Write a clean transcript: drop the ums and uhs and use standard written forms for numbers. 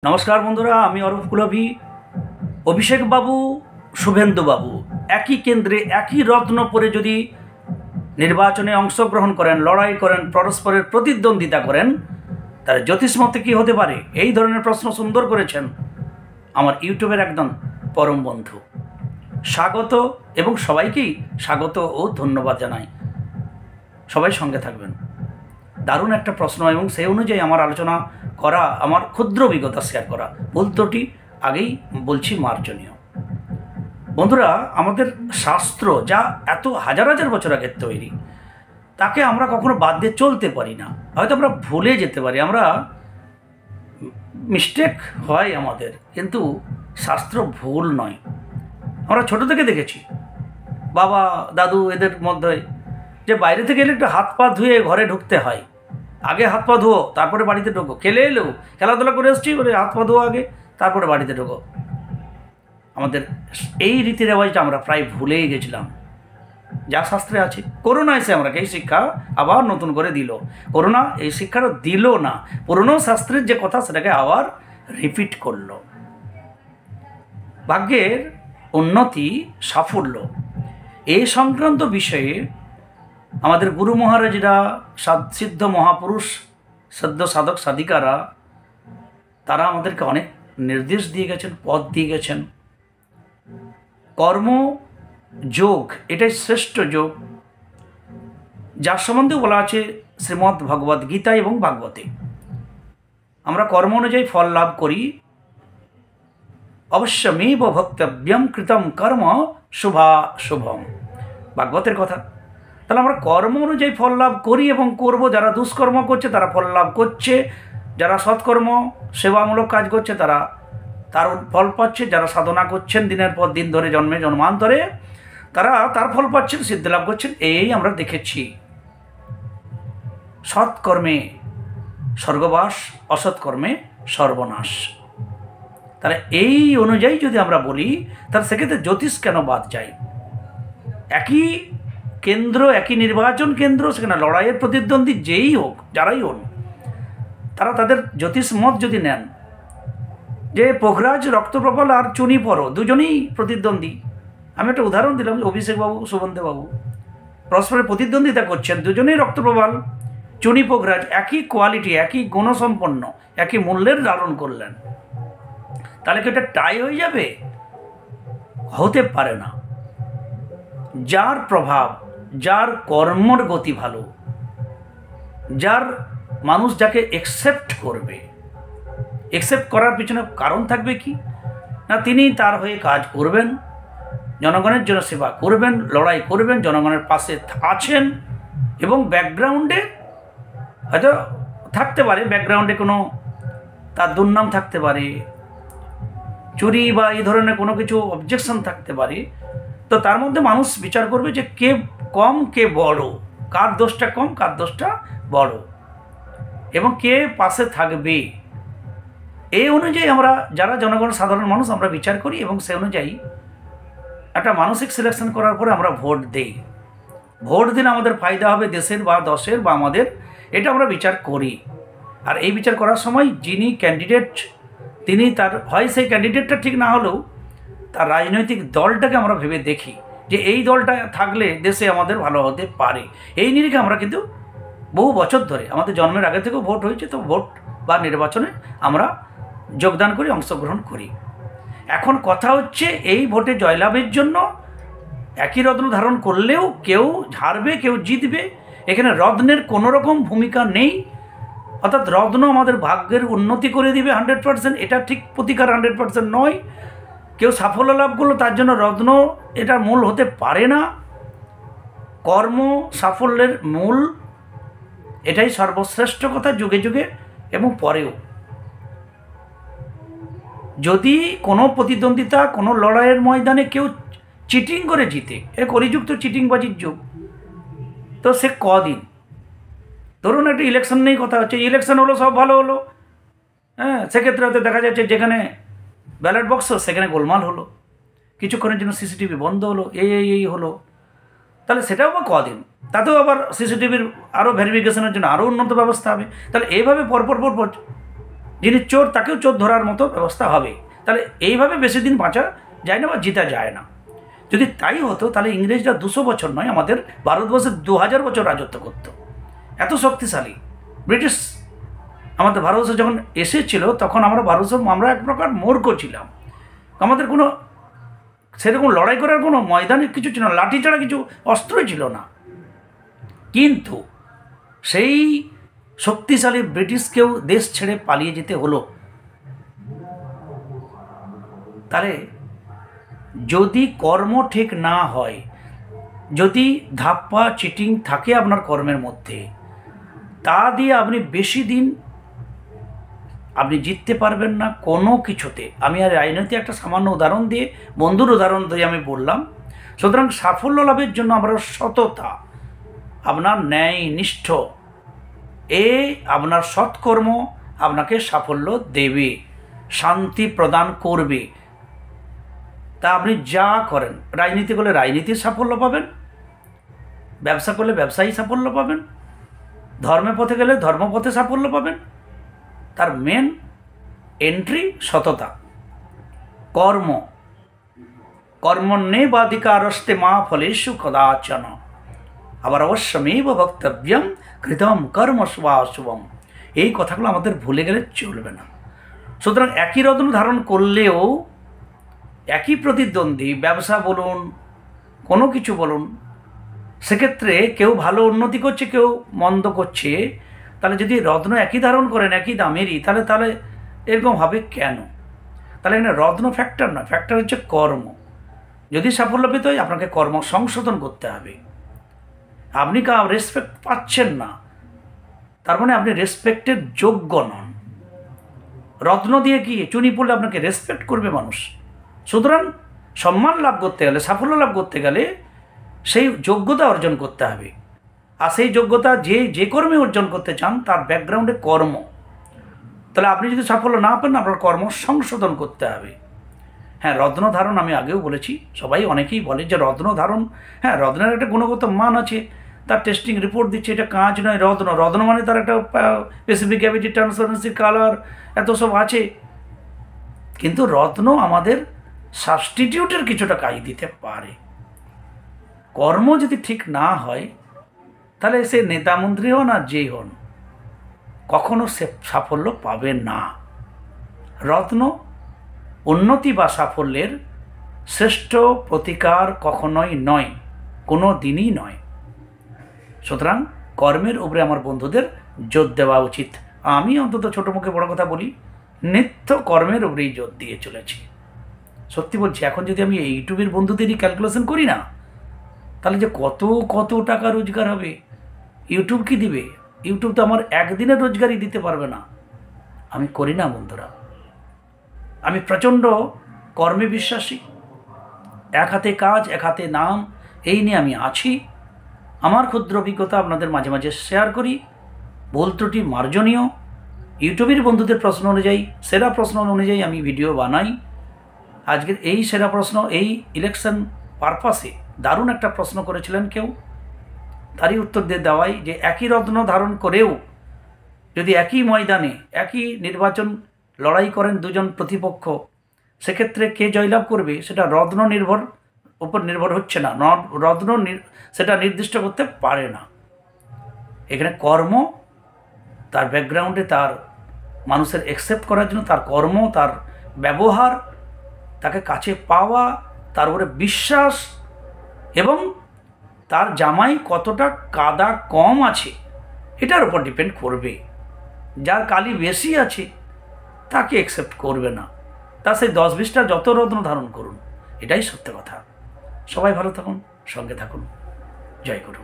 नमस्कार बंधुरा आमी अरूप कुलबी अभिषेक बाबू शुभेंदु बाबू एक ही केंद्रे एक ही रत्न परे यदि निर्वाचने अंशग्रहण करें लड़ाई करें परस्पर प्रतिद्वंदिता करें ताहले ज्योतिषमते कि होते पारे एई धरनेर प्रश्न सुंदर करेछेन आमार यूट्यूबर एकदम परम बंधु स्वागत एवं सबाइकेई स्वागत और धन्यवाद जानाई सबाई संगे थाकबेन दारुण एक प्रश्न और से अनुयायी आमार आलोचना करा आमार क्षुद्र अभिज्ञता शेयर करा भूल त्रुटि आगेई बोलছি मार्जनीय बंधुरा आमादेर शास्त्र जा एत हजार हजार बछर आगे तैरी ताके आमरा कखनो बाद दिए चलते पारी ना हयतो आमरा भूले जेते पारी आमरा मिस्टेक हय आमादेर किन्तु शास्त्र भूल नय आमरा छोटो थेके देखेछि बाबा दादू एदेर मध्य जे बाइरे थेके एले एकटु हाथ पा धुए घरे ढुकते हय आगे हाथ पा धुओ तारपरे बाड़ीते ढोको खेले एलो खेलाधुला करे एसेछि बोले हाथ पा धुओ आगे तारपरे बाड़ीते ढोको आमादेर एई रीति रेवाजटा आमरा प्राय भुलेई गेछिलाम जा शास्त्रे आछे करोना एसे आमराके एई शिक्षा आबार नतुन करे दिल करोना एई शिक्षाटा दिल ना पुरानो शास्त्रेर जे कथा सेटाके आबार रिपिट करलो भाग्येर उन्नति साफल्य এই সংক্রান্ত বিষয়ে আমাদের গুরু মহারাজরা সিদ্ধ মহাপুরুষ সদ্য সাধক সাধিকারা তারা আমাদেরকে অনেক নির্দেশ দিয়ে গেছেন পথ দিয়ে গেছেন কর্ম যোগ এটাই শ্রেষ্ঠ যোগ যার সম্বন্ধে বলা আছে শ্রীমদ্ ভগবদ গীতা এবং ভাগবতে আমরা কর্ম অনুযায়ী ফল লাভ করি अवश्यमेव भक्तव्यम कृतम कर्म शुभा शुभम भागवतेर कथा ताहले आमरा कर्म अनुयायी फल लाभ करी एवं करब जारा दुष्कर्म करछे तारा फल लाभ करछे जारा सत्कर्म सेवामूलक काज करछे तारा तार फल पाচ্ছে যারা সাধনা করছেন দিনের পর দিন ধরে জন্মে জন্মান্তরে তারা তার ফল পাচ্ছেন সিদ্ধি লাভ করছেন এই আমরা দেখেছি সৎকর্মে স্বর্গবাস অসৎকর্মে সর্বনাশ তাহলে এই অনুযায়ী যদি আমরা বলি তাহলে সেক্ষেত্রে জ্যোতিষ কেন বাদ যায় একই কেন্দ্র একই নির্বাচন কেন্দ্র সেখানে লড়াইয়ের প্রতিদ্বন্দ্বী যেই হোক যারাই হন তারা তাদের জ্যোতিষ মত যদি নেন যে পোখরাজ রক্তপ্রবাল আর চুনি পরো দুজনেই প্রতিদ্বন্দ্বী আমি একটা উদাহরণ দিলাম অভিষেক বাবু শুভেন্দু বাবু পরস্পরের প্রতিদ্বন্দ্বিতা করছেন দুজনেই রক্তপ্রবাল চুনি পোখরাজ একই কোয়ালিটি একই গুণসম্পন্ন একই মূল্যের ধারণ করলেন তাহলে কি এটা টাই হয়ে যাবে হতে পারে না যার প্রভাব যার কর্মর গতি ভালো যার মানুষ যাকে একসেপ্ট করবে একসেপ্ট করার পিছনে কারণ থাকবে কি না তিনি তার হয়ে কাজ করবেন জনগণের জন্য সেবা করবেন লড়াই করবেন জনগণের পাশে আছেন এবং ব্যাকগ্রাউন্ডে হয়তো থাকতে পারে ব্যাকগ্রাউন্ডে কোনো তার দুর্নাম থাকতে পারে চুরি বা এই ধরনের কোনো কিছু অবজেকশন থাকতে পারে তো তার মধ্যে মানুষ বিচার করবে যে কে কম কে বড় কার দোষটা কম কার দোষটা বড় এবং কে পাশে থাকবে এই অনুযায়ী আমরা যারা জনগণ সাধারণ মানুষ আমরা বিচার করি এবং সেই অনুযায়ী একটা মানসিক সিলেকশন করার পরে আমরা ভোট দেই ভোট দিলে আমাদের ফায়দা হবে দেশের বা দশের বা আমাদের এটা আমরা বিচার করি আর এই বিচার করার সময় যিনি ক্যান্ডিডেট তিনি তার হয় সেই ক্যান্ডিডেটটা ঠিক না হলেও তার রাজনৈতিক দলটাকে আমরা ভেবে দেখি যে এই দলটা থাকলে দেশে আমাদের ভালো হতে পারে এই নিরিখে আমরা কিন্তু বহু বছর ধরে আমাদের জন্মের আগে থেকেও ভোট হয়েছে তো ভোট বা নির্বাচনে আমরা যোগদান করি অংশগ্রহণ করি এখন কথা হচ্ছে এই ভোটে জয়লাভের জন্য একই রত্ন ধারণ করলেও কেউ হারবে কেউ জিতবে এখানে রত্নের কোনো রকম ভূমিকা নেই অর্থাৎ রত্ন আমাদের ভাগ্যের উন্নতি করে দিবে 100% এটা ঠিক প্রতিকার 100% নয় কেউ সাফল্য লাভ করলো তার জন্য রত্ন এটা মূল হতে পারে না কর্ম সাফল্যের মূল এটাই সর্বশ্রেষ্ঠ কথা যুগে যুগে এবং পরেও যদি কোনো প্রতিদ্বন্দ্বিতা কোনো লড়াইয়ের ময়দানে কেউ চিটিং করে জিতে এ কলিযুক্ত চিটিংবাজির যুগ তো সে কদিন ধরুন একটা ইলেকশন নিয়েই কথা হচ্ছে ইলেকশন হলো সব ভালো হলো হ্যাঁ সেক্ষেত্রে হয়তো দেখা যাচ্ছে যেখানে ব্যালট বক্স সেখানে গোলমাল হলো কিছুক্ষণের জন্য সিসিটিভি বন্ধ হলো এই হলো তাহলে সেটাও বা কদিন তাতেও আবার সিসিটিভির আরও ভেরিফিকেশনের জন্য আরও উন্নত ব্যবস্থা হবে তাহলে এইভাবে পরপর যিনি চোর তাকেও চোর ধরার মতো ব্যবস্থা হবে। তাহলে এইভাবে বেশি দিন বাঁচা যায় না বা জিতা যায় না। যদি তাই হতো তাহলে ইংরেজরা 200 বছর নয়, আমাদের ভারতবর্ষে 2000 বছর রাজত্ব করত। এত শক্তিশালী ব্রিটিশ আমাদের ভারতবর্ষে যখন এসেছিল, তখন আমরা এক প্রকার মূর্খ ছিলাম। আমাদের কোনো সেরকম লড়াই করার কোনো ময়দানে কিছু ছিল না, লাঠি ছাড়া কিছু অস্ত্রই ছিল না। কিন্তু সেই শক্তিশালী ব্রিটিশকেও দেশ ছেড়ে পালিয়ে যেতে হলো। তাহলে যদি কর্ম ঠিক না হয়, যদি ধাপ্পা চিটিং থাকে আপনার কর্মের মধ্যে, তা দিয়ে আপনি বেশি দিন আপনি জিততে পারবেন না কোনো কিছুতে। আমি আর রাজনীতি একটা সামান্য উদাহরণ দিয়ে, বন্ধুর উদাহরণ দিয়ে আমি বললাম। সুতরাং সাফল্য লাভের জন্য আমরা সততা, আপনার ন্যায় নিষ্ঠ, আপনার সৎকর্ম আপনাকে সাফল্য দেবে, শান্তি প্রদান করবে। তা আপনি যা করেন, রাজনীতি করলে রাজনীতির সাফল্য পাবেন, ব্যবসা করলে ব্যবসায়ী সাফল্য পাবেন, ধর্মের পথে গেলে ধর্মপথে সাফল্য পাবেন। তার মেন এন্ট্রি সততা, কর্মণ্যেবাধিকারস্তে মা ফলেষু কদাচন, আবার অবশ্যমেব বক্তব্যম কৃতম কর্ম শুভাশুভম। এই কথাগুলো আমাদের ভুলে গেলে চলবে না। সুতরাং একই রত্ন ধারণ করলেও একই প্রতিদ্বন্দ্বী, ব্যবসা বলুন, কোনো কিছু বলুন, সেক্ষেত্রে কেউ ভালো উন্নতি করছে, কেউ মন্দ করছে। তাহলে যদি রত্ন একই ধারণ করেন, একই দামেরই, তাহলে এরকম হবে কেন? তাহলে এখানে রত্ন ফ্যাক্টর না, ফ্যাক্টর হচ্ছে কর্ম। যদি সাফল্য পেতে হয় আপনাকে কর্ম সংশোধন করতে হবে। আপনি রেসপেক্ট পাচ্ছেন না, তার মানে আপনি রেসপেক্টের যোগ্য নন। রত্ন দিয়ে কি চুনি পড়লে আপনাকে রেসপেক্ট করবে মানুষ? সুতরাং সম্মান লাভ করতে গেলে, সাফল্য লাভ করতে গেলে সেই যোগ্যতা অর্জন করতে হবে। আর সেই যোগ্যতা যে কর্মে অর্জন করতে চান তার ব্যাকগ্রাউন্ডে কর্ম। তাহলে আপনি যদি সাফল্য না পান, আপনার কর্ম সংশোধন করতে হবে। হ্যাঁ, রত্ন ধারণ আমি আগেও বলেছি, সবাই অনেকেই বলে যে রত্ন ধারণ, হ্যাঁ রত্নের একটা গুণগত মান আছে, তার টেস্টিং রিপোর্ট দিচ্ছে, এটা কাঁচ নয় রত্ন মানে তার একটা স্পেসিফিক গ্র্যাভিটি, ট্রান্সপারেন্সি, কালার, এত সব আছে। কিন্তু রত্ন আমাদের সাবস্টিটিউটের কিছুটা কাজ দিতে পারে। কর্ম যদি ঠিক না হয়, তাহলে সে নেতা মন্ত্রী হন আর যেই হন, কখনো সে সাফল্য পাবে না। রত্ন উন্নতি বা সাফল্যের শ্রেষ্ঠ প্রতিকার কখনোই নয়, কোনো দিনই নয়। সুতরাং কর্মের উপরে আমার বন্ধুদের জোর দেওয়া উচিত। আমি অন্তত ছোটো মুখে বড় কথা বলি, নিত্য কর্মের উপরেই জোর দিয়ে চলেছি। সত্যি বলছি, এখন যদি আমি ইউটিউবের বন্ধুদেরই ক্যালকুলেশন করি না, তাহলে যে কত টাকা রোজগার হবে, ইউটিউব কি দিবে? ইউটিউব তো আমার একদিনের রোজগারই দিতে পারবে না। আমি করি না বন্ধুরা, আমি প্রচণ্ড কর্মে বিশ্বাসী। এক হাতে কাজ, এক হাতে নাম, এই নিয়ে আমি আছি। আমার ক্ষুদ্র অভিজ্ঞতা আপনাদের মাঝে মাঝে শেয়ার করি, ভুল ত্রুটি মার্জনীয়। ইউটিউবের বন্ধুদের প্রশ্ন অনুযায়ী, সেরা প্রশ্ন অনুযায়ী আমি ভিডিও বানাই। আজকের এই সেরা প্রশ্ন, এই ইলেকশন পারপাসে দারুণ একটা প্রশ্ন করেছিলেন কেউ, তারই উত্তর দিয়ে দেওয়াই যে একই রত্ন ধারণ করেও যদি একই ময়দানে একই নির্বাচন লড়াই করেন দুজন প্রতিপক্ষ, সেক্ষেত্রে কে জয়লাভ করবে সেটা রত্ন উপর নির্ভর হচ্ছে না, রত্ন সেটা নির্দিষ্ট করতে পারে না। এখানে কর্ম, তার ব্যাকগ্রাউন্ডে তার মানুষের অ্যাকসেপ্ট করার জন্য তার কর্ম, তার ব্যবহার, তাকে কাছে পাওয়া, তার উপরে বিশ্বাস, এবং তার জামাই কতটা কাদা কম আছে এটার উপর ডিপেন্ড করবে। যার কালি বেশি আছে তাকে অ্যাকসেপ্ট করবে না। তা সেই 10-20টা যত রত্ন ধারণ করুন, এটাই সত্য কথা। সবাই ভালো থাকুন, সঙ্গে থাকুন। জয় গুরু।